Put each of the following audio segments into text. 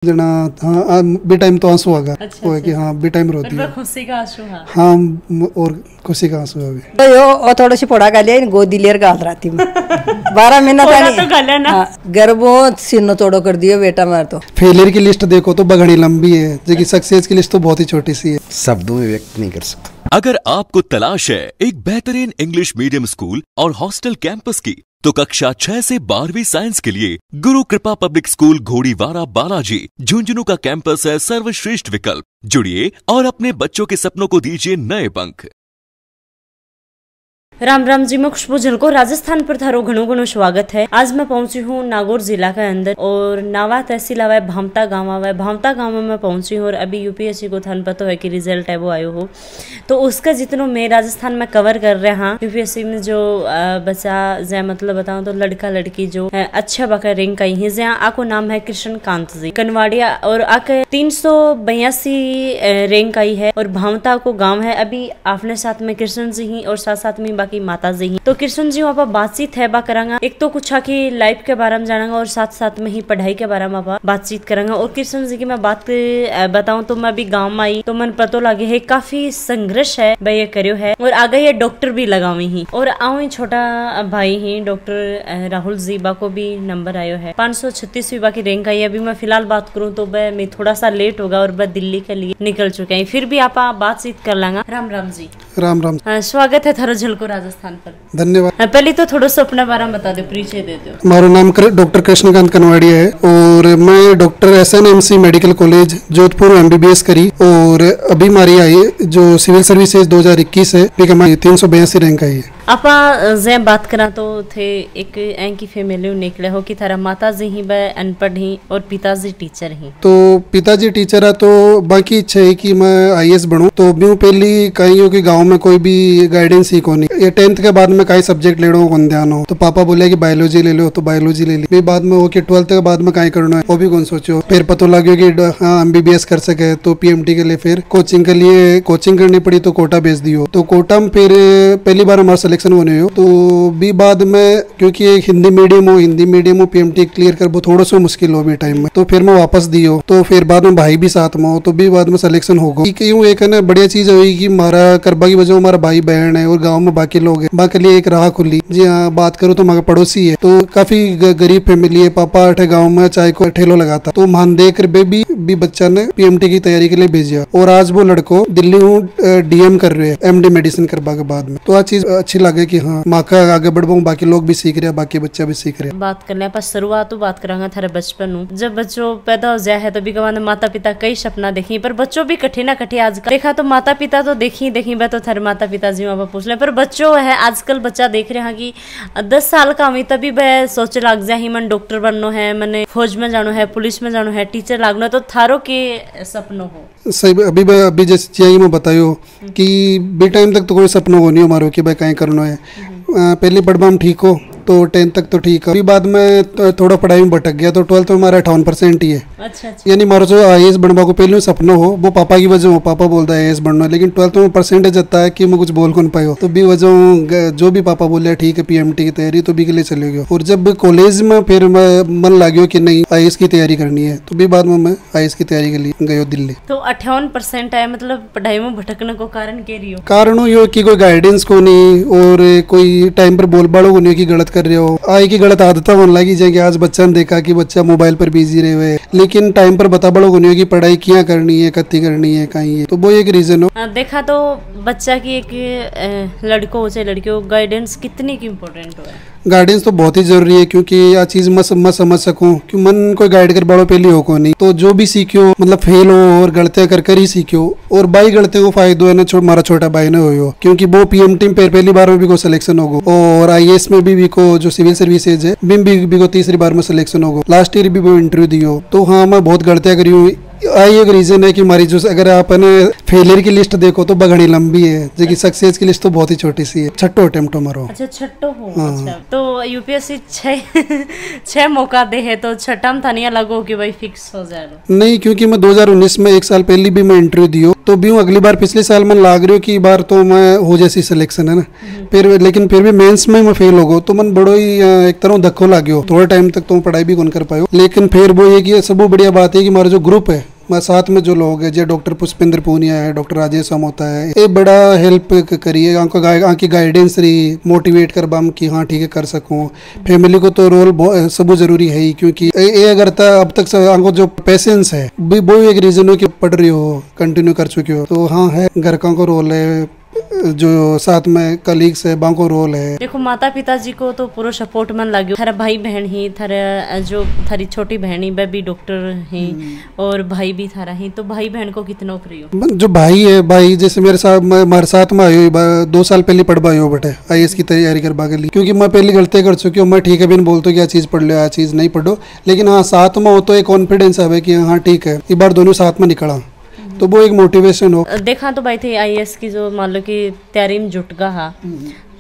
जना हाँ बे टाइम तो आंसू आगा अच्छा, वो है कि हाँ बे टाइम रोती है खुशी का आंसू हाँ और खुशी का आंसू है तो यो और थोड़ी सी पोड़ा गालिया गोदी लेर गाल राती में 12 महीना तो गालिया ना गर्भों सिनो तोड़ो कर दियो बेटा मार तो फेलियर की लिस्ट देखो तो बगड़ी लंबी है जबकि सक्सेस की लिस्ट तो बहुत ही छोटी सी है शब्दों में व्यक्त नहीं कर सकता। अगर आपको तलाश है एक बेहतरीन इंग्लिश मीडियम स्कूल और हॉस्टल कैंपस की तो कक्षा 6 से 12वीं साइंस के लिए गुरु कृपा पब्लिक स्कूल घोड़ीवाड़ा बालाजी झुंझुनू का कैंपस है सर्वश्रेष्ठ विकल्प। जुड़िए और अपने बच्चों के सपनों को दीजिए नए पंख। राम राम जी, मैं खुशबू झलको राजस्थान पर थारो घणो घणो स्वागत है। आज मैं पहुंची हूँ नागौर जिला के अंदर और नावा तहसील आवा है भामता गाँव आवा है। भामता गाँव में मैं पहुंची हूँ और अभी यूपीएससी को थान पता है कि रिजल्ट है वो आयो हो तो उसका जितनों मैं राजस्थान में कवर कर रहे हाँ यूपीएससी में जो बच्चा जै मतलब बताऊँ तो लड़का लड़की जो अच्छा बका रैंक आई है जहाँ आको नाम है कृष्ण कांत जी कनवाड़िया और आके 382 रैंक आई है और भामता को गाँव है। अभी आपने साथ में कृष्ण जी ही और साथ साथ में की माता जी ही तो कृष्ण जी वहाँ बातचीत है बा करांगा एक तो कुछ आकी लाइफ के बारे में जानांगा और साथ साथ में ही पढ़ाई के बारे में बातचीत करांगा। और कृष्ण जी की मैं बात बताऊं तो मैं अभी गांव में आई तो मन पतो लगे है काफी संघर्ष है भाई ये करियो है और आगे ये डॉक्टर भी लगावी ही और आऊ छोटा भाई ही डॉक्टर राहुल जी बा को भी नंबर आयो है 536 बा की रैंक आई। अभी मैं फिलहाल बात करूँ तो मैं थोड़ा सा लेट होगा और मैं दिल्ली के लिए निकल चुके हैं फिर भी आप बातचीत कर लांगा। राम राम जी। राम राम स्वागत है थारो झलको राजस्थान पर। धन्यवाद। पहले तो थोड़ा सा अपना बारे में बता दो, परिचय दे दो। हमारा नाम डॉक्टर कृष्णकांत कनवाड़िया है और मैं doctor SNMC medical college Jodhpur MBBS करी और अभी हमारी आई जो सिविल सर्विसेज 2021 है 382 रैंक आई है। आप जे बात करा तो थे एक एंकी फैमिली निकले हो कि थारा माता जी ही अनपढ़ ही और पिताजी टीचर ही तो पिताजी टीचर है तो बाकी इच्छा है कि मैं IAS बनूं तो भी पहली कहीं हो कि गांव में कोई भी गाइडेंस ही को नहीं। ये 10th के बाद में कई सब्जेक्ट ले लो कौन ध्यान हो तो पापा बोले कि बायोलॉजी ले लो तो बायोलॉजी ले ली। फिर बाद में वो कि 12th के बाद में कहीं करना है वो भी कौन सोचो। फिर पता लगे कि हाँ MBBS कर सके तो PMT के लिए फिर कोचिंग के लिए कोचिंग करनी पड़ी तो कोटा भेज दियो तो कोटा में फिर पहली बार हमारा सिलेक्शन होने हो तो भी बाद में क्योंकि एक हिंदी मीडियम हो PMT क्लियर कर वो थोड़ा सा मुश्किल हो भी टाइम में तो फिर मैं वापस दियो तो फिर बाद में भाई भी साथ में हो तो भी बाद में सिलेक्शन होगा। क्यों एक है ना बढ़िया चीज हुई कि हमारा करबा की वजह हमारा भाई बहन है और गाँव में बाकी लोग है बाकी लिए एक राह खुली। जी हाँ बात करूँ तो हमारा पड़ोसी है तो काफी गरीब फैमिली है। पापा अठे गाँव में चाय को ठेलो लगाता तो मान देख कर बेबी भी बच्चा ने PMT की तैयारी के लिए भेजा और आज वो लड़को दिल्ली DM कर रहे हैं MD मेडिसिन करवा के बाद में तो आज चीज अच्छी लगे कि हाँ माँ का आगे बढ़वाऊँ बाकी लोग भी सीख रहे हैं बाकी बच्चा भी सीख रहे हैं। बात कर ले शुरुआत बात करांगा थारे बचपन जब बच्चों पैदा हो जाए है तो भी कमाने माता पिता कई सपना देखी पर बच्चों भी कठिन ना कठिन आजकल देखा तो माता पिता तो देखी मैं तो थारे माता पिता जी वहाँ पूछ ले पर बच्चों है आजकल बच्चा देख रहे हैं कि 10 साल का हुई तभी वह सोचे लग जाए मन डॉक्टर बनना है मैंने फौज में जाना है पुलिस में जाना है टीचर लागना तो थारो के सपनों हो सही। अभी जैसे मैं बतायो कि बे टाइम तक तो कोई सपना हो नहीं हमारो कि भाई कहीं करना है। पहली पढ़वा में ठीक हो तो 10th तक तो ठीक है। अभी बाद में थोड़ा पढ़ाई में भटक गया तो 12th में हमारा 58% ही है। अच्छा। यानी हमारा जो IAS बनवा को पहले सपना हो वो पापा की वजह हो पापा बोलता है IAS बनना लेकिन 12th में परसेंटेज आता है कि मैं कुछ बोल कौन पायो तो भी वजह जो भी पापा बोले ठीक है PMT की तैयारी तो भी के लिए चले गए। और जब कॉलेज में फिर मन लगे कि नहीं IAS की तैयारी करनी है तो भी बाद में मैं IAS की तैयारी के लिए गयो दिल्ली। तो 58% है मतलब पढ़ाई में भटकने को कारण के रही हो? कारण यो कि कोई गाइडेंस को नहीं और कोई टाइम पर बोल बाड़ो को नहीं कि गलत कर रहे हो आए की गलत आदत होने लगी जाएगी। आज बच्चा ने देखा कि बच्चा मोबाइल पर बिजी रहे हुए लेकिन टाइम पर बता बड़ो को नहीं कि पढ़ाई क्या करनी है कत्ती करनी है कहीं है तो वो एक रीजन हो। देखा तो बच्चा की एक लड़को हो चाहे लड़की हो गाइडेंस कितनी की इम्पोर्टेंट हो? गाइडेंस तो बहुत ही जरूरी है क्योंकि यह चीज मैं समझ सकूं कि मन कोई गाइड कर बड़ो पहले हो को नहीं तो जो भी सीखो मतलब फेल हो और गलतियां कर ही सीखो और बाई गलतियों को फायदो है ना हमारा छोटा भाई ने हो क्योंकि वो PMT में पहली बार में भी को सिलेक्शन होगा और IAS में भी को जो सिविल सर्विसेज है भी को तीसरी बार में सिलेक्शन होगा। लास्ट ईयर भी वो इंटरव्यू दियो तो हाँ मैं बहुत गलतियां करी हूँ। आई एक रीजन है कि हमारी जो अगर आप फेलियर की लिस्ट देखो तो बगड़ी लंबी है जबकि सक्सेस की लिस्ट तो बहुत ही छोटी सी है। छठो अटेम्प्ट हमारा। अच्छा छठो हो। हाँ। अच्छा तो UPSC 6 मौका दे है तो छठा में थानिया लगो कि भाई फिक्स हो जाए? नहीं क्योंकि मैं 2019 में एक साल पहले भी मैं इंटरव्यू दियो तो भी हूँ अगली बार पिछले साल मन लाग रही हो कि बार तो मैं हो जैसी सिलेक्शन है ना, फिर लेकिन फिर भी मेंस में मैं फेल हो गो तो मन बड़ो ही एक तरह धक्को लाग्यो, थोड़े टाइम तक तो पढ़ाई भी कौन कर पायो। लेकिन फिर वो ये कि सब बढ़िया बात है कि हमारा जो ग्रुप है, मैं साथ में जो लोग है, जो डॉक्टर पुष्पेंद्र पूनिया है, डॉक्टर राजेश होता है, ये बड़ा हेल्प करिए, आंकी गाइडेंस रही, मोटिवेट कर बाम कि हाँ ठीक है कर सकूँ। फैमिली को तो रोल सब जरूरी है ही, क्योंकि ये अगर अब तक आंको जो पेशेंस है वो एक रीजन हो कि पढ़ रही हो, कंटिन्यू कर चुकी हो, तो हाँ है घर का को रोल है, जो साथ में कलीग्स है बांको रोल है। देखो माता पिताजी को तो पूरा सपोर्ट मन लगे, थारा भाई बहन ही, थारा जो थारी छोटी बहन ही वह भी डॉक्टर ही और भाई भी थारा ही, तो भाई बहन को कितना प्रिय जो भाई है, भाई जैसे मेरे साथ में आयो 2 साल पहले पढ़ पायो बेटे IAS की तैयारी करवा के लिए, क्योंकि मैं पहले गलती कर चुकी हूँ। मैं ठीक है बिन बोलता क्या चीज़ पढ़ लो या चीज़ नहीं पढ़ो, लेकिन हाँ साथ में हो तो एक कॉन्फिडेंस है कि हाँ ठीक है इस बार दोनों साथ में निकला, तो वो एक मोटिवेशन हो। देखा तो भाई थे IAS की जो मान लो कि तैयारी में जुट गया,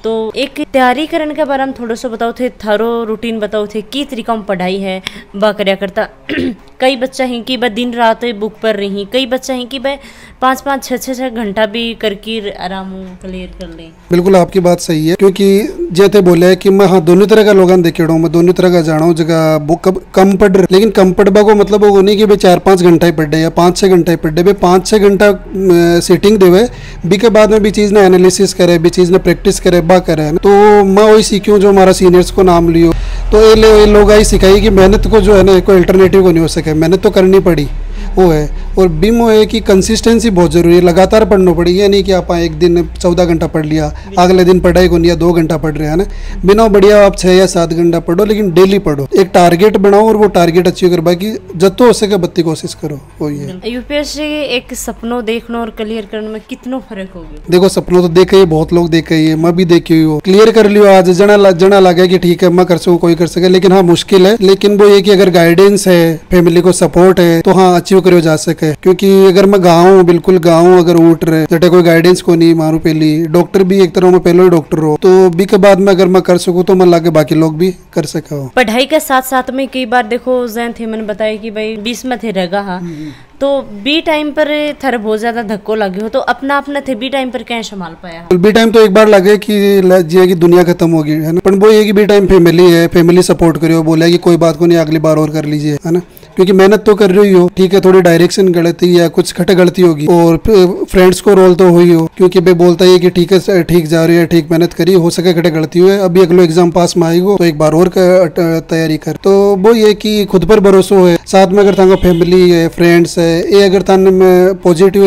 तो एक तैयारी करने के बारे में थोड़ा सा बताओ थे, थारो रूटीन बताओ थे की तरीका में पढ़ाई है बा करया करता। कई बच्चा ही कि वह दिन रात बुक पर रही, कई बच्चा ही कि वह 5-5, 6-6 घंटा भी करके आराम क्लियर कर ले। बिल्कुल आपकी बात सही है, क्योंकि जैसे बोले है कि मैं हाँ दोनों तरह का लोग देखे हूँ, मैं दोनों तरह का जाना हूँ जगह बुक कम पढ़ रहे, लेकिन कम पढ़वा को मतलब वो नहीं कि भाई 4-5 घंटा ही पढ़ रहे या 5-6 घंटा ही पढ़ रहे, 5-6 घंटा सीटिंग देवे भी के बाद में भी चीज़ ने एनालिसिस करे, भी चीज़ ने प्रैक्टिस करे बा करे। तो मैं वही सीखूँ जो हमारा सीनियर्स को नाम लियो, तो ये लोग आई सिखाई कि मेहनत को जो है ना कोई अल्टरनेटिव को नहीं हो सके, मेहनत तो करनी पड़ी वो है। और बीम वो है कि कंसिस्टेंसी बहुत जरूरी है, लगातार पढ़ना पड़ी, ये नहीं कि आप एक दिन 14 घंटा पढ़ लिया, अगले दिन पढ़ाई को नहीं 2 घंटा पढ़ रहे हैं ना, बिना बढ़िया आप 6 या 7 घंटा पढ़ो, लेकिन डेली पढ़ो, एक टारगेट बनाओ और वो टारगेट अचीव कर बाकी जतो हो सके बत्ती कोशिश करो, वही है। UPSC एक सपनों देखना और क्लियर करने में कितना फर्क होगा? देखो सपनों तो देखे ही बहुत लोग देखे ही है, मैं भी देखी हुई हूँ, क्लियर कर लियो आज जना लगा कि ठीक है मैं कर सकूँ, कोई कर सके, लेकिन हाँ मुश्किल है, लेकिन वो ये कि अगर गाइडेंस है, फैमिली को सपोर्ट है, तो हाँ अचीव करो जा सके। क्योंकि अगर मैं गाँव बिल्कुल गाँव अगर उठ रहे जटे कोई गाइडेंस को नहीं मारू, पहली डॉक्टर भी एक तरह में पहले ही डॉक्टर हो, तो बी के बाद में अगर मैं कर सकूँ तो मन लागे बाकी लोग भी कर सका हो। पढ़ाई के साथ साथ में कई बार देखो जैन थे मैंने बताया कि भाई 20 में थे रहेगा, तो बी टाइम पर थर बहुत ज्यादा धक्को लगे हो, तो अपना थे बी टाइम पर क्या संभाल पाया? बी टाइम तो एक बार लगे कि जी दुनिया खत्म होगी है ना, पर वो ये कि बी टाइम फैमिली है, फैमिली सपोर्ट करो, बोला कि कोई बात को नहीं अगली बार और कर लीजिए है ना, क्योंकि मेहनत तो कर रही हो, ठीक है थोड़ी डायरेक्शन गलती या कुछ खटे गलती होगी, और फ्रेंड्स को रोल तो हुई हो, क्योंकि भाई बोलता है कि ठीक है ठीक जा रही है, ठीक मेहनत करी, हो सके खटे गलती हुए, अभी अगलो एग्जाम पास में आएगो तो एक बार और तैयारी कर। तो वो ये कि खुद पर भरोसा है, साथ में अगर तांगा फैमिली है, फ्रेंड्स है, ये अगर ताने में पॉजिटिव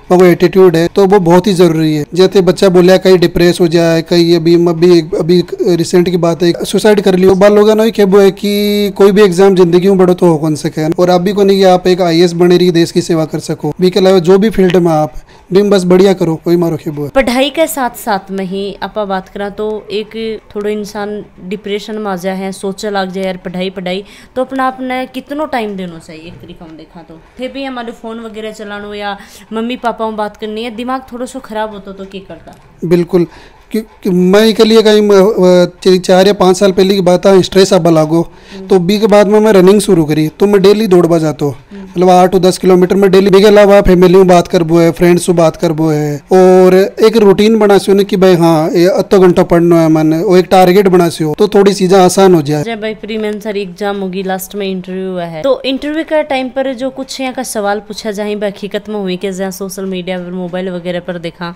वो एटीट्यूड है तो वो बहुत ही जरूरी है। जैसे बच्चा बोला कहीं डिप्रेस हो जाए, कहीं अभी रिसेंट की बात है सुसाइड कर लियो, बाल लोग ना वो है कि कोई भी एग्जाम जिंदगी में बढ़ो तो हो कौन सके, और आप भी को नहीं कि आप एक IAS बने रही देश की सेवा कर सको, भी के अलावा जो भी फील्ड में आप भी बस बढ़िया करो, कोई मारो खेबो। पढ़ाई के साथ साथ में ही आपा बात करा तो एक थोड़ा इंसान डिप्रेशन में आ जाए है, सोचे लग जाए यार पढ़ाई तो अपने कितना टाइम देना चाहिए? एक तरीका में देखा तो थे भी हमारे फोन वगैरह चलानो या मम्मी पापा में बात करनी है, दिमाग थोड़ा सा खराब होता तो क्या करता? बिल्कुल, क्योंकि मैं के लिए कहीं 4 या 5 साल पहले की बात है, स्ट्रेस अब लागो तो बी के बाद में मैं रनिंग शुरू करी, तो मैं डेली दौड़वा जाता हूँ, मतलब 8-10 किलोमीटर में डेली। के अलावा फैमिली में बात करबो है, फ्रेंड्स से बात करबो है, और एक रूटीन बना सो कि भाई हाँ ये अतो घंटा पढ़ना है मैंने, वो एक टारगेट बना सो तो थोड़ी चीजें आसान हो जाए। जब भाई प्री मेंसर एग्जाम होगी, लास्ट में इंटरव्यू है, तो इंटरव्यू का टाइम पर जो कुछ यहाँ का सवाल पूछा जाए हकीकत में हुई कि जहाँ सोशल मीडिया पर मोबाइल वगैरह पर देखा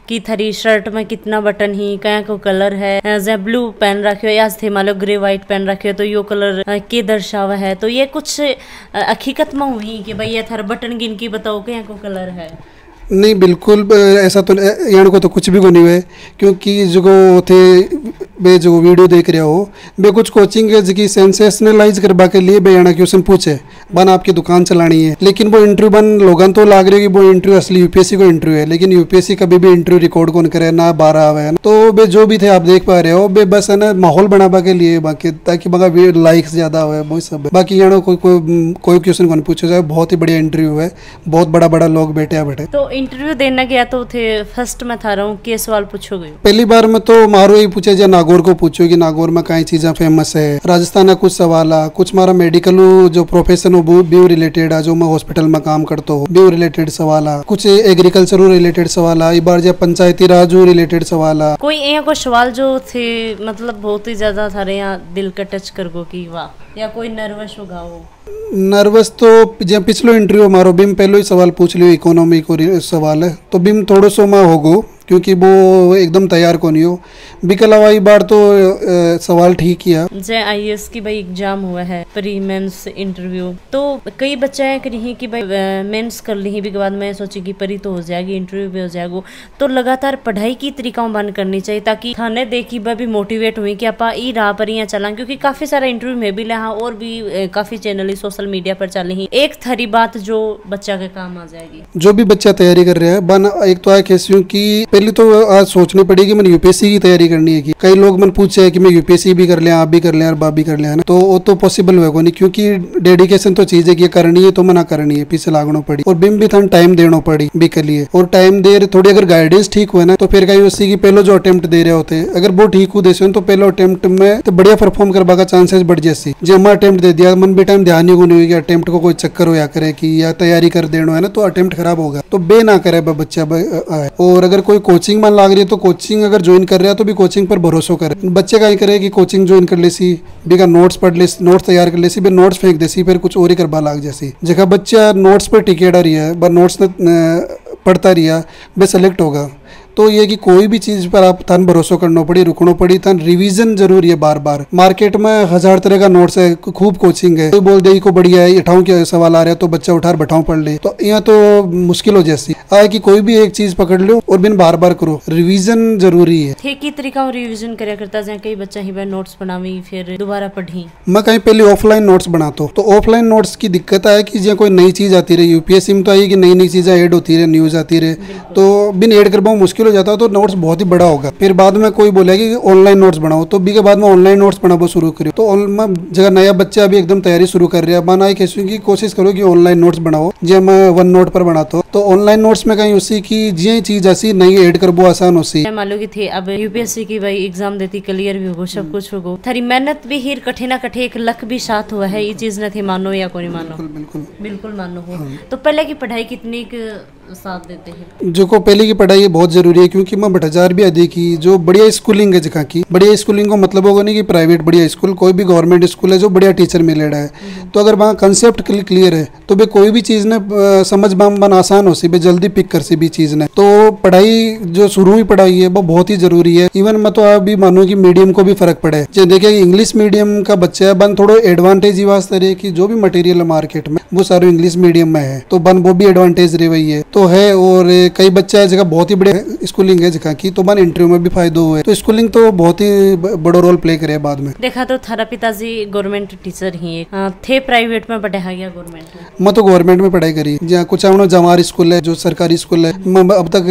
कि थारी शर्ट में कितना बटन ही, क्या को कलर है, जहाँ ब्लू पहन रखे हो या थे मान लो ग्रे व्हाइट पहन रखे हो तो यो कलर के दर्शावा है, तो ये कुछ हकीकत में हुई कि भाई ये थारा बटन गिन के बताओ क्या को कलर है? नहीं बिल्कुल ऐसा तो यहाँ को तो कुछ भी को नहीं हुए, क्योंकि जो थे बे जो वीडियो देख रहे हो बे कुछ कोचिंग है जिसकी सेंसेशनलाइज करवा के लिए बे यहाँ क्वेश्चन पूछे बन आपकी दुकान चलानी है, लेकिन वो इंटरव्यू बन लोगन तो लाग रहे कि वो इंटरव्यू असली UPSC को इंटरव्यू है, लेकिन UPSC कभी भी इंटरव्यू रिकॉर्ड कौन करे ना 12 आवे, तो बे जो भी थे आप देख पा रहे हो बे बस है ना माहौल बनावा के लिए, बाकी ताकि लाइक्स ज्यादा हो, वो सब बाकी यहाँ कोई क्वेश्चन कौन पूछे जाए। बहुत ही बढ़िया इंटरव्यू है, बहुत बड़ा लोग बैठे बैठे। तो इंटरव्यू देना गया तो थे फर्स्ट में था रहा हूँ क्या सवाल पूछोगे? पहली बार में तो मारो ही पूछे जा नागौर नागौर को पूछो कि नागौर में कई चीज़ें फेमस है, राजस्थान का कुछ सवाल है, कुछ हमारा मेडिकल जो प्रोफेशन हो वो रिलेटेड है, जो मैं हॉस्पिटल में काम करता हूँ वो रिलेटेड सवाल है, कुछ एग्रीकल्चर रिलेटेड सवाल है, एक बार जब पंचायती राज रिलेटेड सवाल है। कोई यहाँ को सवाल जो थे मतलब बहुत ही ज्यादा थारे यहाँ दिल का टच कर गो कि वाह, या कोई नर्वस होगा हो? नर्वस तो जब पिछलो इंटरव्यू हमारो बिम पहले ही सवाल पूछ लियो, इकोनॉमी को सवाल है तो बिम थोड़ो सो मैं होगो क्योंकि वो एकदम तैयार को नहीं हो। बिक अलावा ये बार तो सवाल ठीक किया। जय आईएएस की भाई एग्जाम हुआ है, प्री मेंस इंटरव्यू, तो कई बच्चे हैं कहीं कि भाई मेंस कर ली भी के बाद मैं सोची कि परी तो हो जाएगी, इंटरव्यू भी हो जाएगा, तो लगातार पढ़ाई की तरीका बंद करनी चाहिए ताकि थाने देखी भी मोटिवेट हुई कि आप ई राह पर यहाँ चला, क्योंकि काफी सारा इंटरव्यू में भी लिया और भी काफी चैनल सोशल मीडिया पर चल रही एक थारी बात जो बच्चा के काम आ जाएगी। जो भी बच्चा तैयारी कर रहा है बन एक तो कैसी हूँ कि पहले तो आज सोचनी पड़ेगी मैंने यूपीएससी की तैयारी करनी है कि कई लोग मन पूछे है कि मैं यूपीएससी भी कर लिया, आप भी कर लिया, बाप भी कर लिया ना, तो वो तो पॉसिबल होगा नहीं क्योंकि डेडिकेशन तो चीज है कि करनी है तो मना करनी है, पीछे लागनो पड़ी और बिम भी था टाइम देना पड़ी भी के लिए, और टाइम दे थोड़ी अगर गाइडेंस ठीक हुआ ना तो फिर कहीं उसी की पहले जो अटेम्प्ट दे रहे होते अगर वो ठीक हो देते तो पहले अटेम्प्ट में तो बढ़िया परफॉर्म करवा का चांसेस बढ़ जैसी। जो हम अटेम्प्ट दे दिया मन भी टाइम ध्यान ही को नहीं हुई अटेम्प्ट को कोई चक्कर हो या करे कि या तैयारी कर देना है ना तो अटेम्प्ट खराब होगा, तो बे ना करे बच्चा। और अगर कोई कोचिंग मन लाग रही है तो कोचिंग अगर ज्वाइन कर रहा है तो भी कोचिंग पर भरोसा करे। बच्चे का ही करे कि कोचिंग ज्वाइन कर लेसी भी का नोट्स पढ़ ले, नोट्स तैयार कर लेसी, फिर नोट्स फेंक देसी, फिर कुछ और ही करवा लाग जैसी जगह बच्चा नोट्स पर टिकेट आ रही है ब नोट्स पढ़ता रहा वे सेलेक्ट होगा। तो ये कि कोई भी चीज पर आप तन भरोसा करना पड़ी, रुकना पड़ी, तन रिवीजन जरूरी है बार बार। मार्केट में 1000 तरह का नोट्स है, खूब कोचिंग है, कोई बोल दे को बढ़िया है, उठाऊं के सवाल आ रहा है तो बच्चा उठा बैठाऊं पढ़ ले, तो यहाँ तो मुश्किल हो जैसी आए कि कोई भी एक चीज पकड़ लो और बिन बार बार करो, रिवीजन जरूरी है। ठीक ही तरीका रिवीजन करया करता है, कई बच्चा ही वह नोट्स बनावी फिर दोबारा पढ़ी। मैं कहीं पहले ऑफलाइन नोट्स बनाता हूँ तो ऑफलाइन नोट्स की दिक्कत है कि जो कोई नई चीज आती रही, यूपीएससी में तो आई कि नई नई चीजें ऐड होती रहे, न्यूज आती रहे, तो बिन ऐड कर पाऊँ मुश्किल हो जाता, तो नोट्स बहुत ही बड़ा होगा। फिर बाद में कोई बोलेगा कि ऑनलाइन नोट्स बनाओ, तो बी के बाद में ऑनलाइन नोट्स बनाना शुरू करो। तो जगह नया बच्चा अभी एकदम तैयारी शुरू कर रहा है बनाए कैसे की कोशिश करो कि ऑनलाइन नोट्स बनाओ, जो मैं वन नोट पर बनाता हूँ तो ऑनलाइन नोट्स में कहीं उसी की जी चीज ऐसी नई ऐड कर वो आसान उसी मान लो कि थे अब यूपीएससी की भाई एग्जाम देती क्लियर भी हो सब कुछ हो थारी मेहनत भी ही कठे ना कठे एक लक भी साथ हुआ है, ये चीज न थी मानो या कोई मानो, बिल्कुल मानो हो। तो पहले की पढ़ाई कितनी साथ देते हैं? जो को पहले की पढ़ाई बहुत जरूरी है क्योंकि मैं भट्टाचार भी देखी जो बढ़िया स्कूलिंग है जगह की, बढ़िया स्कूलिंग को मतलब होगा नहीं कि प्राइवेट बढ़िया स्कूल, कोई भी गवर्नमेंट स्कूल है जो बढ़िया टीचर मिले रहा है, तो अगर वहाँ कंसेप्ट क्लियर है तो भाई कोई भी चीज ने समझ बन आसान हो सी भाई जल्दी पिक कर सी भी चीज ने। तो पढ़ाई जो शुरू ही पढ़ाई है वो बहुत ही जरूरी है। इवन मैं तो अभी मानू कि मीडियम को भी फर्क पड़े, जो देखिए इंग्लिश मीडियम का बच्चा है बन थोड़ा एडवांटेज ही वास्ते रहे कि जो भी मटेरियल है मार्केट में वो सारे इंग्लिश मीडियम में है, तो बन वो भी एडवांटेज रहे वही है तो है। और कई बच्चा है जगह बहुत ही बड़े स्कूलिंग है जगह की, तो बन इंटरव्यू में भी फायदा हुआ है, तो स्कूलिंग तो बहुत ही बड़ा रोल प्ले करे बाद में। देखा तो थारा पिताजी गवर्नमेंट टीचर ही थे, प्राइवेट में पढ़ाया गया गवर्नमेंट में? मैं तो गवर्नमेंट में पढ़ाई करी, जहाँ कुछ जमार स्कूल है जो सरकारी स्कूल है, मैं अब तक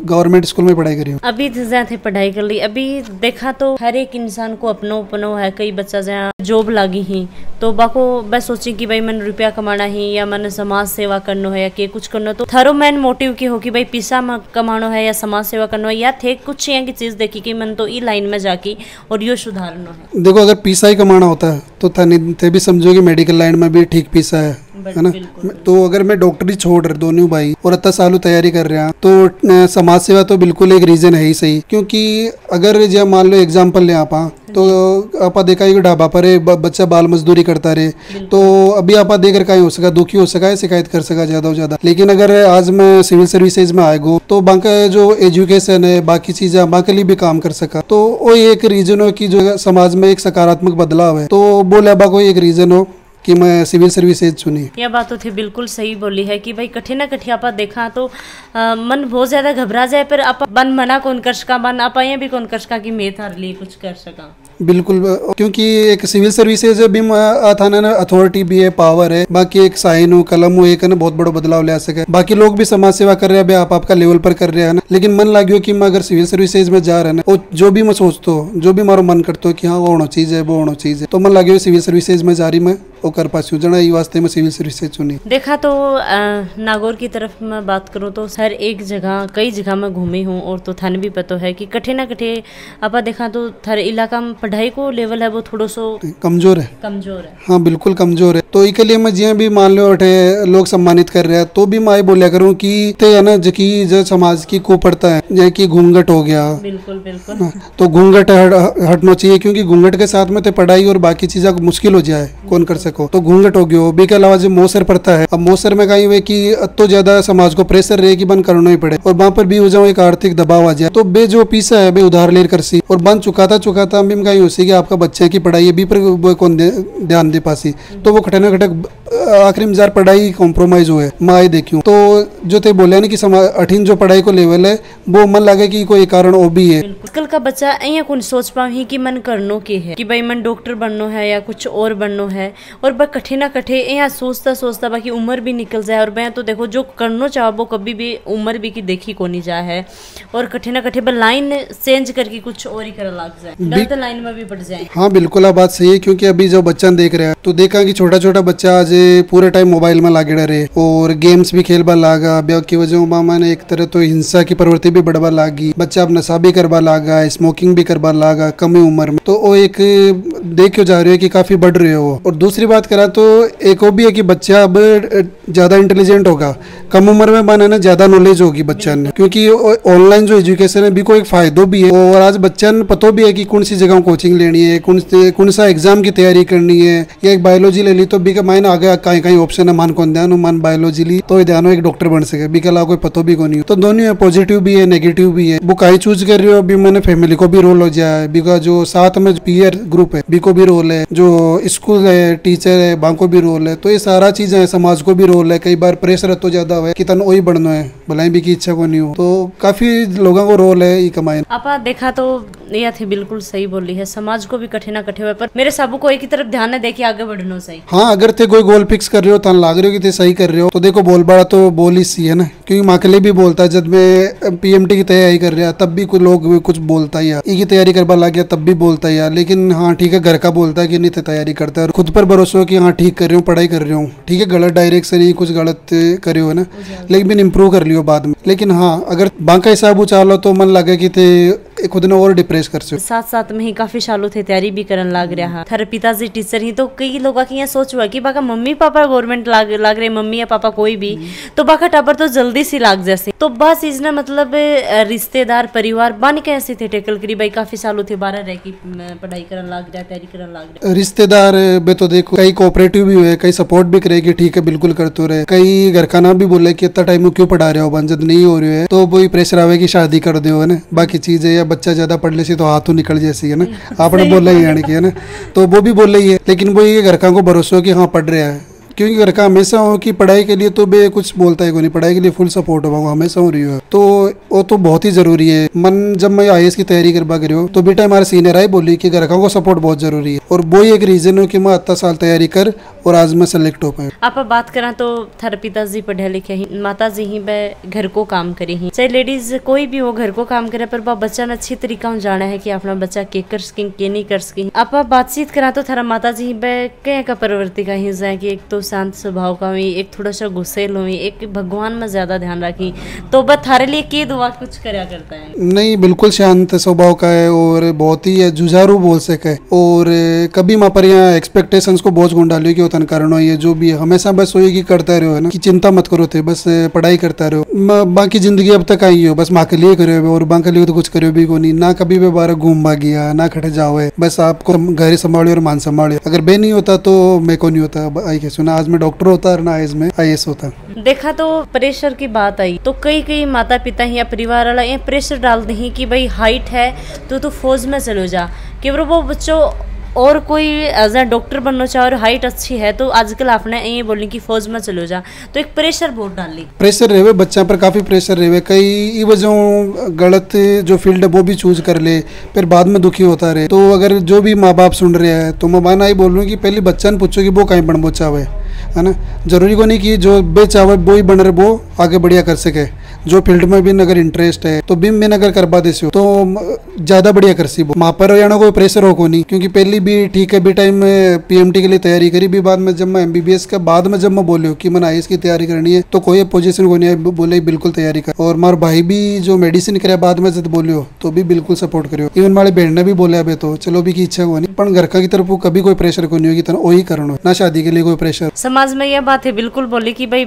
गवर्नमेंट स्कूल में पढ़ाई करी हूँ। अभी जहाँ थे पढ़ाई कर ली, अभी देखा तो हर एक इंसान को अपनो है, कई बच्चा जहाँ जॉब लागी ही तो बाको बस सोची कि भाई मन रुपया कमाना ही या मन समाज सेवा करना है या के कुछ करना, तो थारो मेन मोटिव की हो कि भाई पैसा कमाना है या समाज सेवा करना है, या थे कुछ यहाँ की चीज देखी कि मन तो ई लाइन में जाके और यो सुधारना है। देखो अगर पैसा ही कमाना होता है तो थे भी समझो कि मेडिकल लाइन में भी ठीक पैसा है ना, तो अगर मैं डॉक्टरी छोड़ रहा दोनों भाई और इतना सालों तैयारी कर रहा तो समाज सेवा तो बिल्कुल एक रीजन है ही सही, क्योंकि अगर जब मान लो एग्जाम्पल ले आप तो आप देखा कि ढाबा पर बच्चा बाल मजदूरी करता रहे, तो अभी आप देख कर हो सका दुखी हो सका है, शिकायत कर सका ज्यादा से ज्यादा। लेकिन अगर आज मैं सिविल सर्विसेज में आएगा तो बाका जो एजुकेशन है बाकी चीजें बाकी लिए भी काम कर सका, तो वो एक रीजन हो कि जो समाज में एक सकारात्मक बदलाव है, तो बोले बा कोई एक रीजन हो कि मैं सिविल सर्विसेज चुनी। यह बात तो थी बिल्कुल सही बोली है कि भाई कठिन ना कठिन आप देखा तो मन बहुत ज्यादा घबरा जाए, पर आप बन मना कौन कर सका, मन आप ये भी कौन कर सका कि मैं थार लिए कुछ कर सका। बिल्कुल, क्योंकि एक सिविल सर्विसेज भी थाना अथॉरिटी भी है, पावर है, बाकी एक साइन हो कलम हो एक है ना बहुत बड़ा बदलाव ले आ सके। बाकी लोग भी समाज सेवा कर रहे हैं, आप आपका लेवल पर कर रहे हैं ना, लेकिन मन लगे कि मैं अगर सिविल सर्विसेज में जा रहा है ना, जो भी मैं सोचता हूँ जो भी हमारा मन करता हो कि हाँ वो होना चीज है वो होना चीज है, तो मन लगे सिविल सर्विसेज में जा रही मैं वो कर पासी जना ये वास्ते में सिविल सर्विस चुनी। देखा तो नागौर की तरफ मैं बात करूँ तो हर एक जगह कई जगह मैं घूमी हूँ और तो थाने भी पता है कि कठे ना कठे आप देखा तो थार इलाका में पढ़ाई को लेवल है वो थोड़ा सो कमजोर है। हाँ बिल्कुल कमजोर है। तो इसके लिए मैं जिया भी मान लो उठे लोग सम्मानित कर रहे हैं तो भी मैं बोलिया करूँ कि ते है ना जकी जो समाज की कुप्रथा है जैसे कि घूंघट हो गया। बिल्कुल बिल्कुल। तो घूंघट हटना चाहिए क्योंकि घूंघट के साथ में तो पढ़ाई और बाकी चीजें मुश्किल हो जाए कौन कर सको। तो घूंघट हो गयो बी के अलावा जो मोसर पड़ता है अब मोसर में कहीं हुए कि तो ज्यादा समाज को प्रेशर रहे कि बंद करना ही पड़े और वहाँ पर भी हो जाओ एक आर्थिक दबाव आ जाए तो बे जो पीसा है बे उधार ले कर सी और बंद चुकाता भी कहीं उसी कि आपका बच्चे की पढ़ाई है बी पर कौन ध्यान दे पासी तो वो खटना खटक आखिरी में जार पढ़ाई कॉम्प्रोमाइज हुए मैं आई देखी तो जो ते बोले ना कि अठीन जो पढ़ाई को लेवल है वो मन लगे कि कोई कारण वो भी है। आजकल का बच्चा अं कौन सोच पाही कि मन करनो के है कि भाई मन डॉक्टर बननो है या कुछ और बननो है और बस कठे ना कठे यहाँ सोचता बाकी उम्र भी निकल जाए और मैं तो देखो जो करनो चाहो वो कभी भी उम्र भी की देखी को नहीं जाए है और कठे ना कठे बस लाइन चेंज करके कुछ और ही कर लग जाए गलत लाइन में भी पड़ जाए। हाँ बिल्कुल आप बात सही है क्योंकि अभी जो बच्चा देख रहे हैं तो देखा कि छोटा छोटा बच्चा आज पूरे टाइम मोबाइल में लागे रहे और गेम्स भी खेलबा लागा ब्याह की वजह मामा ने एक तरह तो हिंसा की प्रवृत्ति भी बढ़वा लागी बच्चा अब नशा भी करवा लागा स्मोकिंग भी करवा लागा कम ही उम्र में तो वो एक देख जा रही है कि काफी बढ़ रही है वो। और दूसरी बात करा तो एक वो भी है कि बच्चा अब ज्यादा इंटेलिजेंट होगा कम उम्र में बनाना ज्यादा नॉलेज होगी बच्चा ने क्योंकि ऑनलाइन जो एजुकेशन है भी को एक फायदो भी है और आज बच्चा ने पता भी है कि कौन सी जगह कोचिंग लेनी है कौन सा एग्जाम की तैयारी करनी है या एक बायोलॉजी ले ली तो बी का मायने आगे कहीं ऑप्शन है मान कौन ध्यान मान बायोलॉजी ली तो ध्यान एक डॉक्टर बन सके बी के अलावा कोई पतो भी को नहीं तो दोनों है पॉजिटिव भी है नेगेटिव भी है वो कहीं चूज कर रही हो अभी मैंने फैमिली को भी रोल हो जाए बी का जो साथ में पीयर ग्रुप है बी को भी रोल है जो स्कूल है टीचर है बा को भी रोल है तो ये सारा चीजें है समाज को भी रोल है कई बार प्रेशर तो ज्यादा है कि तन वही बढ़ना है भलाई भी की इच्छा को नहीं हो तो काफी लोगों को रोल है ये कमाए। आप देखा तो यह थी बिल्कुल सही बोली है समाज को भी कठे ना कठे हुए पर मेरे साबू को एक ही तरफ ध्यान दे के आगे बढ़ना सही। हाँ अगर थे कोई गोल फिक्स कर रहे हो तन लाग रहे हो कि थे सही कर रहे हो तो देखो बोल बड़ा तो बोल ही सी है ना क्योंकि माकले भी बोलता है जब मैं पीएमटी की तैयारी कर रहा तब भी कुछ लोग कुछ बोलता ही की तैयारी करवा लग गया तब भी बोलता ही लेकिन हाँ ठीक है घर का बोलता है कि नहीं तैयारी करता है और खुद पर भरोसा हो कि हाँ ठीक कर रही हूँ पढ़ाई कर रही हूँ ठीक है गलत डायरेक्शन ही कुछ गलत करे हो ना लेकिन इम्प्रूव कर लियो बाद में लेकिन हाँ अगर बांका हिसाब उचालो तो मन लगे कि थे खुद ने और डिप्रेस कर सके। साथ साथ में ही काफी सालों थे तैयारी भी करन लाग रहा थारे पिताजी टीचर ही तो कई लोग की यहाँ सोच हुआ कि बाका मम्मी पापा गवर्नमेंट लाग रहे मम्मी या पापा कोई भी तो बाका टाबर तो जल्दी सी लाग जैसे तो बस इसने मतलब रिश्तेदार परिवार बन के ऐसे थे टेकल करी भाई काफी सालों थे 12 रह की पढ़ाई करन लाग रहा तैयारी करन लाग रहा रिश्तेदार बे तो देखो कई कोऑपरेटिव भी हुए कई सपोर्ट भी करे कि ठीक है बिल्कुल करते रहे कई घर का ना भी बोले कि इतना टाइम क्यों पढ़ा रहे हो बंजद नहीं हो रही है तो वही प्रेशर आवे कि शादी कर दो है ना बाकी चीजें या बच्चा ज्यादा पढ़ ले तो हाथों निकल जैसी है ना आपने बोला ही यानी कि है ना तो वो भी बोल रही है लेकिन वो ये घर का को भरोसा हो कि हाँ पढ़ रहा है क्योंकि घर का हमेशा हो कि पढ़ाई के लिए तो बे कुछ बोलता है कोई नहीं पढ़ाई के लिए फुल सपोर्ट होगा हमेशा हो रही है तो वो तो बहुत ही जरूरी है। मन जब मैं आईएएस की तैयारी करवा कर रही हूँ तो बेटा हमारे सीनियर आई बोली कि घर का को सपोर्ट बहुत जरूरी है और वो एक रीजन हो कि मैं इतना साल तैयारी कर और आज मैं सेलेक्ट हो पाए। आप बात करें तो थारे पिताजी पढ़े लिखे ही माता जी ही घर को काम करे ही चाहे लेडीज कोई भी हो घर को काम करे पर बच्चा ने अच्छी तरीका जाना है कि अपना बच्चा के कर सकें के नहीं कर सकें। आप बातचीत करा तो थारा माता जी ही कहीं का प्रवृत्ति का ही जाए कि एक तो शांत स्वभाव का हुई एक थोड़ा सा गुस्सेल हुई एक भगवान में ज्यादा ध्यान रखी तो बस थारे लिए के दुआ कुछ करया करता है। नहीं बिल्कुल शांत स्वभाव का है और बहुत ही जुझारू बोल सके और कभी माँ पर यहाँ एक्सपेक्टेशंस को बोझ गुण डालियो कि तन कारण ये जो भी है हमेशा बस वही की करता रहो है ना कि चिंता मत करो थे बस पढ़ाई करता रहो बाकी जिंदगी अब तक आई हो बस माँ के लिए करो और माँ के लिए तो कुछ करो भी को नहीं ना कभी भी बाहर घूम भाग गया ना खटे जाओ है बस आपको घर संभालियो और मान संभालियो अगर बे नहीं होता तो मैं को नहीं होता आई के सुना आज मैं डॉक्टर होता ना आज में आईएएस होता। देखा तो प्रेशर की बात आई तो कई माता पिता या परिवार वाला ये प्रेशर डालते हैं कि भाई हाइट है तो फौज में चलो जा कि वो बच्चों और कोई एज ए डॉक्टर बनना चाहे और हाइट अच्छी है तो आजकल आपने ये बोली कि फौज में चलो जा तो एक प्रेशर बहुत डाल ली प्रेशर रहे बच्चा पर काफी प्रेशर रहे कई वजह गलत जो फील्ड है वो भी चूज कर ले फिर बाद में दुखी होता रहे तो अगर जो भी माँ बाप सुन रहे हैं तो मैं माना ही बोल रहा हूँ कि पहले बच्चा ने पूछो कि वो कहीं बनबो चाहे है ना। जरूरी को नहीं कि जो बेचावा वो ही बन रहे वो आगे बढ़िया कर सके। जो फील्ड में भी अगर इंटरेस्ट है तो बिम में अगर करवा देसी हो तो ज्यादा बढ़िया कर सी। वहाँ पर जाना कोई प्रेशर हो को नहीं, क्योंकि पहली भी ठीक है भी टाइम में पीएमटी के लिए तैयारी करी भी, बाद में जब मैं एमबीबीएस के बाद में जब मैं बोलियो कि मैंने आईएएस की तैयारी करनी है तो कोई पोजीशन को नहीं है, बोले बिल्कुल तैयारी कर। और मार भाई भी जो मेडिसिन करे बाद में जब बोलियो तो भी बिल्कुल सपोर्ट करियो। इवन हमारे बहन ने भी बोले अभी तो चलो भी की इच्छा को नहीं, पर घर का की तरफ कभी कोई प्रेशर को नहीं होगी तो वही करना ना, शादी के लिए कोई प्रेशर। समाज में यह बात है बिल्कुल बोली कि भाई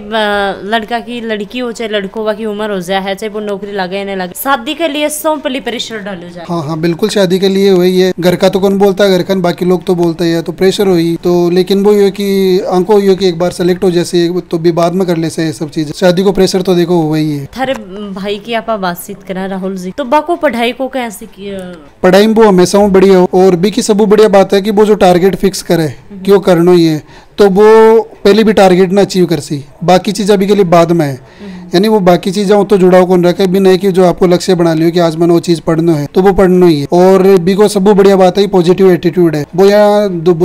लड़का की लड़की हो चाहे लड़कों की उम्र हो जाए है, चाहे वो नौकरी लगे या नहीं लगे, शादी के लिए सौ पहले प्रेशर डालो जाए। हाँ हाँ बिल्कुल, शादी के लिए वही है। घर का तो कौन बोलता है, घर का बाकी लोग तो बोलते हैं तो प्रेशर हुई तो, लेकिन वो ये कि आंखों ये कि एक बार सेलेक्ट हो जैसे तो भी बाद में कर ले से सब चीज। शादी को प्रेशर तो देखो वही है। थारे भाई की आप बातचीत करा राहुल जी, तो बाको पढ़ाई को कैसे किया? पढ़ाई में वो हमेशा बढ़िया हो, और भी की सब बढ़िया बात है कि वो जो टारगेट फिक्स करे क्यों करना ही है तो वो पहले भी टारगेट ना अचीव कर सी, बाकी चीज अभी के लिए बाद में है। यानी वो बाकी चीजें तो जुड़ाव कौन रखे भी नहीं कि जो आपको लक्ष्य बना लियो कि आज मैंने वो चीज पढ़ना है तो वो पढ़ना ही है। और भी को सब बढ़िया बात है पॉजिटिव एटीट्यूड है। वो या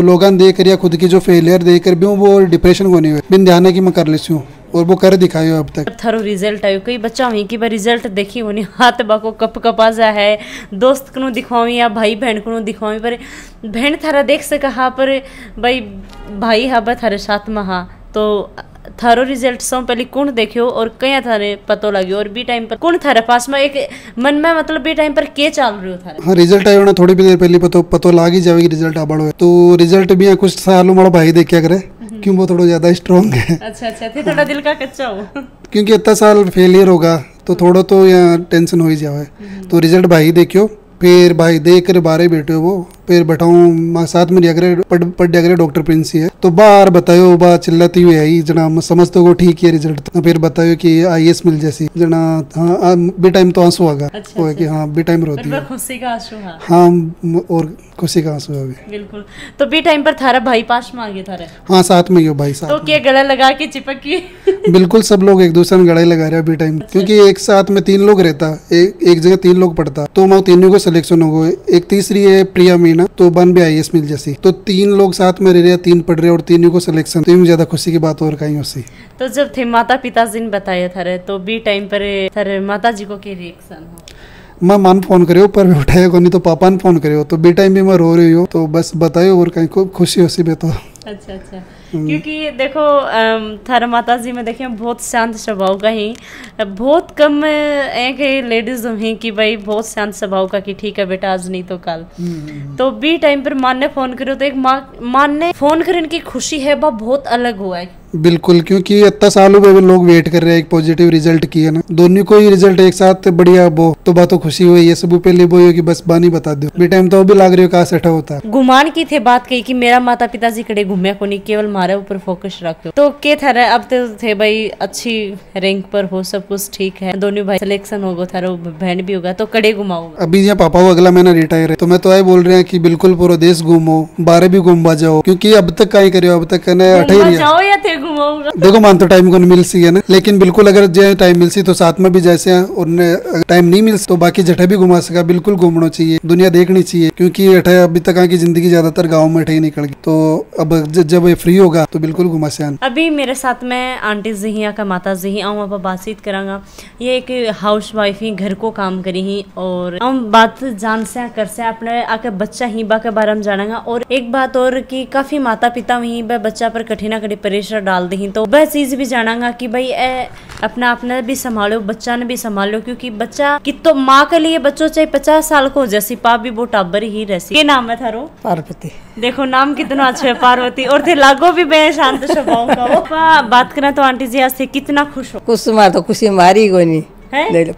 लोगन देख कर या खुद की जो फेलियर देख कर भी वो डिप्रेशन को नहीं हुए, बिन ध्यान है कि मैं कर लेती हूँ और वो कर दिखायो अब तक। थारो रिजल्ट आयो, कई बच्चा हुई कि रिजल्ट देखी होनी हाथ बाको कप कपा जा है, दोस्त को दिखावी या भाई बहन को दिखावी, पर बहन थारा देख सका हा पर भाई भाई हा थारे साथ में हा, तो थारो रिजल्ट सौ पहले कौन देखियो और कया थारे पतो लगे और बी टाइम पर कौन थारे पास में एक मन में मतलब बी टाइम पर के चल रहे हो थारे? हाँ रिजल्ट आयो ना थोड़ी भी देर पहले पतो लाग ही जाएगी रिजल्ट आ बड़ो है तो रिजल्ट भी कुछ सालों बड़ा भाई देख क्या करे क्यों वो थोड़ा ज्यादा स्ट्रॉन्ग है। अच्छा अच्छा, थे थोड़ा दिल का कच्चा हो क्योंकि इतना साल फेलियर होगा तो थोड़ा तो यहाँ टेंशन हो ही जाए। तो रिजल्ट भाई देखियो, फिर भाई देख कर बारे बैठे वो फिर बैठाऊँ साथ में पढ़ डॉक्टर प्रिंस है तो बार बतायो बा चिल्लाती हुई आई जना समझते को ठीक है रिजल्ट तो फिर बतायो कि आईएएस मिल जैसी जना। हाँ बी टाइम तो आंसू आगा वो है कि हाँ बी टाइम रोती है, खुशी का आंसू। हाँ और खुशी का आंसू अभी बिल्कुल। तो बी टाइम पर थारा भाई पास में आ गया थारे? हाँ साथ में ही हो भाई साथ। तो क्या गला लगा के चिपक की? बिल्कुल सब लोग एक दूसरे में गड़ाई लगा रहे हैं बी टाइम, क्योंकि एक साथ में 3 लोग रहता एक जगह 3 लोग पढ़ता तो मैं तीनों को सिलेक्शन हो गए। एक तीसरी है प्रिया मीना तो बन भी आईएएस मिल जैसी, तो 3 लोग साथ में रह रहे 3 पढ़ रहे और 3 को सिलेक्शन, तो ज्यादा खुशी की बात और कहीं होती। तो जब थे माता पिता जी ने बताया थारे तो बी टाइम पर थारे माता जी को क्या रिएक्शन हो? मैं मन फोन करे पर मैं उठाया को नहीं तो पापा ने फोन करे तो बी टाइम भी मैं रो रही हूँ तो बस बतायो और कहीं को खुशी होती बे तो। अच्छा अच्छा, क्योंकि देखो थारा माता जी में देखिए बहुत शांत स्वभाव का ही, बहुत कम एक लेडीज हैं कि भाई बहुत शांत स्वभाव का कि ठीक है बेटा आज नहीं तो कल। तो बी टाइम पर मान ने फोन करो तो एक मान ने फोन करने की खुशी है वह बहुत अलग हुआ है। बिल्कुल, क्योंकि इतना सालों में लोग वेट कर रहे हैं एक पॉजिटिव रिजल्ट की है ना, दोनों को ही रिजल्ट एक साथ बढ़िया वो तो बात तो खुशी हुई है। सब पहले वो कि बस बानी बता दो बी टाइम तो अभी लाग रही हो कहा सेठा होता है। गुमान की थे बात कही कि मेरा माता पिताजी कड़े घूमे को नहीं केवल मारे ऊपर फोकस रखो, तो के थारा अब तो थे भाई अच्छी रैंक पर हो सब कुछ ठीक है, दोनों भाई सिलेक्शन होगा थारा बहन भी होगा तो कड़े घुमाओगा। अभी यहाँ पापा को अगला महीना रिटायर है तो मैं तो आए बोल रहे हैं कि बिल्कुल पूरा देश घूमो, 12 भी घूमवा जाओ, क्योंकि अब तक का ही करियो अब तक कहना 28 जाओ या थे घुमाऊंगा। देखो मान तो टाइम को नहीं मिल सी है ना, लेकिन बिल्कुल अगर जो टाइम मिल सी तो साथ में भी जैसे और टाइम नहीं मिल तो बाकी जठे भी घुमा सका, बिल्कुल घूमना चाहिए, दुनिया देखनी चाहिए, क्योंकि अभी तक की जिंदगी ज्यादातर गाँव में अठे निकल गई तो अब जब ये फ्री होगा तो बिल्कुल घुमा से। अभी मेरे साथ में आंटी जी ही का माता जी ही आऊँ अब बातचीत करांगा। ये एक हाउस वाइफ ही घर को काम करी ही और हम बात जान से कर से अपने आके बच्चा ही बा के बारे में जानेगा। और एक बात और कि काफी माता पिता वही बच्चा पर कठिना कड़ी प्रेशर डाल दी तो वह चीज भी जानागा कि भाई अपना अपना भी संभालो बच्चा ने भी संभालो, क्योंकि बच्चा कि तो माँ के लिए बच्चों चाहे 50 साल को जैसी पा भी वो टाबर ही रहती। क्या नाम है थारो? पार्वती। देखो नाम कितना अच्छा है पार्वती, और थे लागो भी बे शांत स्वभाव का वो। बात करें तो आंटी जी आज से कितना खुश हो? खुश मार तो खुशी मारी को नहीं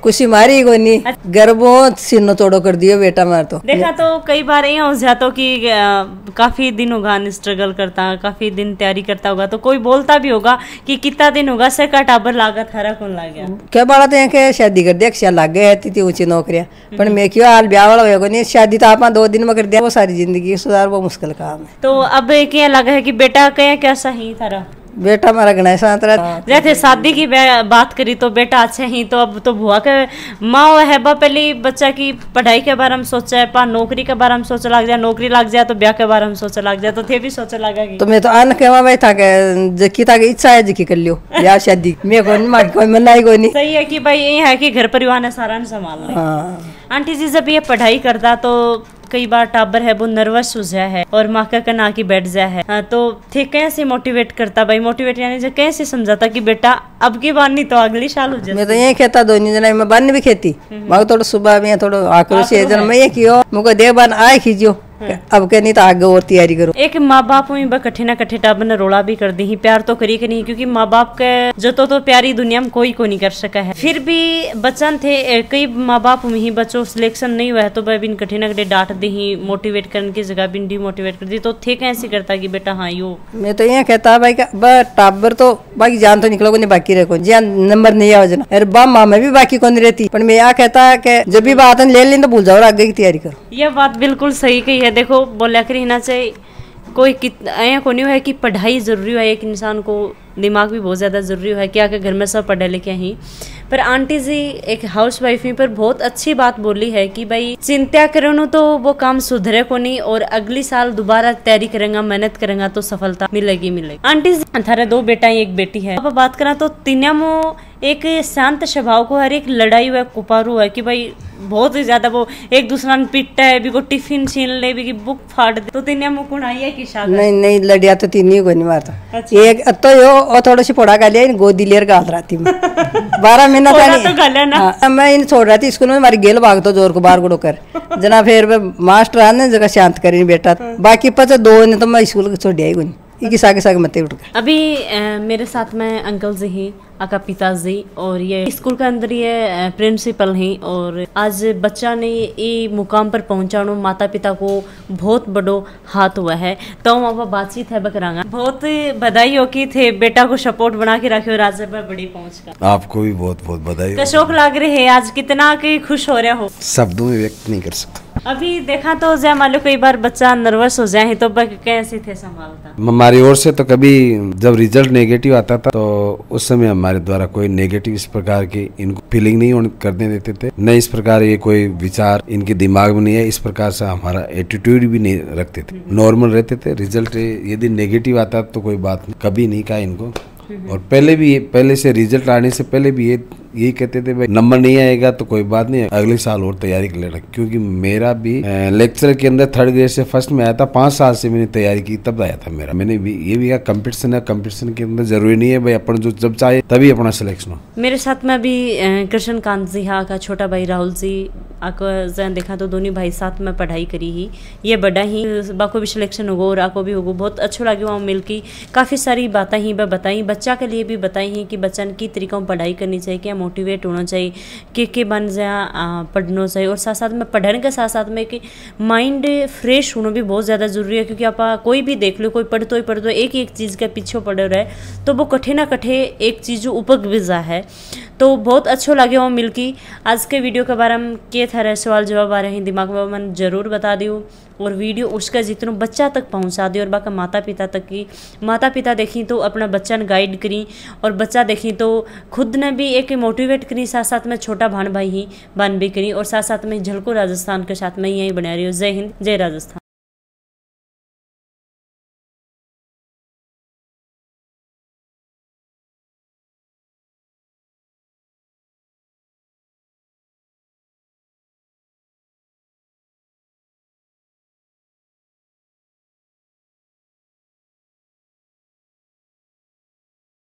खुशी मारी को नहीं, गर्भों सिर तोड़ो कर दियो बेटा मार तो। देखा तो कई बार ये हो जाता कि काफी दिन होगा स्ट्रगल करता, काफी दिन तैयारी करता होगा तो कोई बोलता भी होगा कि कितना दिन होगा से का टाबर लागा थारा कौन लाग गया क्या बड़ा तो यहाँ शादी कर दिया लग गए इतनी ऊंची नौकरियां, पर मैं क्यों हाल ब्याह वाला होगा नहीं, शादी तो आप 2 दिन में कर दिया वो सारी जिंदगी सुधार वो मुश्किल काम है। तो अब क्या लगा है कि बेटा क्या कैसा ही थारा? बेटा हमारा गणेश शांत रहा। जैसे शादी की बात करी तो बेटा अच्छा ही, तो अब तो बुआ के माँ है बा पहले बच्चा की पढ़ाई के बारे में सोचा है, पा नौकरी के बारे में सोचा लग जाए, नौकरी लग जाए तो ब्याह के बारे में सोचा लग जाए, तो थे भी सोचा लगा तो मैं तो आन के भाई था जकी था इच्छा है जकी कर लियो ब्याह शादी मैं कोई मनाई कोई नहीं। सही है कि भाई ये है कि घर परिवार ने सारा ने संभालना। आंटी जी जब ये पढ़ाई करता तो कई बार टाबर है वो नर्वस हो जाए है और माँ का कना की बैठ जाए है। हाँ, तो थे कैसे मोटिवेट करता भाई, मोटिवेट यानी जो कैसे समझाता कि बेटा अब की बार नहीं तो अगली साल हो जाए। मैं तो यही कहता दोनों जना मैं बन भी खेती मैं थोड़ा सुबह में थोड़ा आक्रोश है मैं ये कियो मुझको देख बन आए खींचो अब के नहीं तो आगे और तैयारी करो। एक माँ बाप में कट्ठे ना कट्ठे टाबर ने रोला भी कर दी ही, प्यार तो करी कि नहीं, क्योंकि माँ बाप के जो तो प्यारी दुनिया में कोई को नहीं कर सका है। फिर भी बच्चन थे कई माँ बाप में ही बच्चों सिलेक्शन नहीं हुआ है तो वह बिन कट्ठे ना कट्ठे डांट दी ही, मोटिवेट करने की जगह बिन डिमोटिवेट कर दी, तो थे कैसे करता कि बेटा हाँ यो। मैं तो ये कहता भाई टाबर तो बाकी जान तो निकलोगे नहीं बाकी रखो जान नंबर नहीं आ जना अरे बा माँ में भी बाकी कौन रहती, पर मैं यहाँ कहता है कि जब भी बात ले लें तो भूल जाओ आगे की तैयारी करो। यह बात बिल्कुल सही कही है। देखो बोला कर रहना चाहिए कोई ऐसा को नहीं है कि पढ़ाई जरूरी है, एक इंसान को दिमाग भी बहुत ज़्यादा ज़रूरी है कि आके घर में सब पढ़े लिखे ही। पर आंटी जी एक हाउस वाइफ ही पर बहुत अच्छी बात बोली है कि भाई चिंता करो तो वो काम सुधरे को नहीं और अगली साल दोबारा तैयारी करेंगे मेहनत करेंगे तो सफलता मिलेगी मिलेगी। आंटी जी थारे 2 बेटा एक बेटी है। अब बात करें तो तीनों एक शांत स्वभाव को हर एक लड़ाई हुआ कुपारू है कि भाई बहुत ही ज्यादा वो एक दूसरा ने पीटता है भी को टिफिन छीन ले भी की बुक फाड़ दे, तो तीन मुकुण आई है कि नहीं लड़िया तो तीन को नहीं मारता। अच्छा। एक तो यो और थोड़ा सी पोड़ा गालिया गोदी लेर गाल रहा थी 12 महीना था मैं इन छोड़ रहा थी स्कूल में हमारी गेल भाग तो जोर को बार गुड़ो कर जना फिर मास्टर आने जगह शांत करी बेटा बाकी पता 2 ने तो मैं स्कूल छोड़ दिया ही सागे मत उठ गए। अभी मेरे साथ में अंकल जी ही आका पिताजी और ये स्कूल के अंदर ये प्रिंसिपल हैं और आज बच्चा ने ये मुकाम पर पहुंचानो माता पिता को बहुत बड़ो हाथ हुआ है। तो अब बातचीत है बकरांगा बहुत बधाई हो कि थे बेटा को सपोर्ट बना के रखे और आज पर बड़ी पहुंच का आपको भी बहुत बहुत बधाई। कशोक लाग रहे है आज कितना के खुश हो रहे हो शब्दों में व्यक्त नहीं कर सकता। अभी देखा तो जय मान लो कई बार बच्चा नर्वस हो जाए तो कैसे थे संभालता। हमारी ओर से तो कभी जब रिजल्ट नेगेटिव आता था तो उस समय हमारे द्वारा कोई नेगेटिव इस प्रकार की इनको फीलिंग नहीं करने देते थे, न इस प्रकार ये कोई विचार इनके दिमाग में नहीं है, इस प्रकार से हमारा एटीट्यूड भी नहीं रखते थे, नॉर्मल रहते थे। रिजल्ट यदि नेगेटिव आता तो कोई बात नहीं, कभी नहीं कहा इनको। और पहले से रिजल्ट आने से पहले भी यही कहते थे भाई नंबर नहीं आएगा तो कोई बात नहीं, अगले साल और तैयारी कर लेना। क्योंकि मेरा भी लेक्चर के अंदर 3rd ग्रेड से फर्स्ट में आया था, 5 साल से मैंने तैयारी की तब आया था मेरा। मैंने भी ये भी कहा कंपटीशन है, कंपटीशन के अंदर जरूरी नहीं है भाई अपन जो जब चाहे तभी अपना सिलेक्शन हो। मेरे साथ में भी कृष्ण कांत जी हाँ का छोटा भाई राहुल जी आको देखा तो दोनों भाई साथ में पढ़ाई करी ही, ये बड़ा ही बाको भी सिलेक्शन होगो और आको भी होगो। बहुत अच्छा लगे वहाँ मिल की काफ़ी सारी बातें ही बताई, बच्चा के लिए भी बताई ही कि बच्चन की तरीकों पढ़ाई करनी चाहिए, क्या मोटिवेट होना चाहिए, के बन जा पढ़ना चाहिए और साथ साथ में पढ़ने के साथ साथ में कि माइंड फ्रेश होना भी बहुत ज़्यादा ज़रूरी है। क्योंकि आप कोई भी देख लो कोई पढ़ते एक चीज़ के पीछे पड़े रहे तो वो कठे ना कठे एक चीज़ उपक भी जा है। तो बहुत अच्छो लगे वो मिलकी। आज के वीडियो के बारे में के था सवाल जवाब आ रहे हैं दिमाग में मन जरूर बता दियो और वीडियो उसका जितना बच्चा तक पहुंचा दे और बाकी माता पिता तक की माता पिता देखी तो अपना बच्चा ने गाइड करी और बच्चा देखी तो खुद ने भी एक मोटिवेट करी, साथ साथ में छोटा भान भाई ही बन भी करी और साथ साथ में झलको राजस्थान के साथ में यही बना रही हो। जय हिंद जय राजस्थान।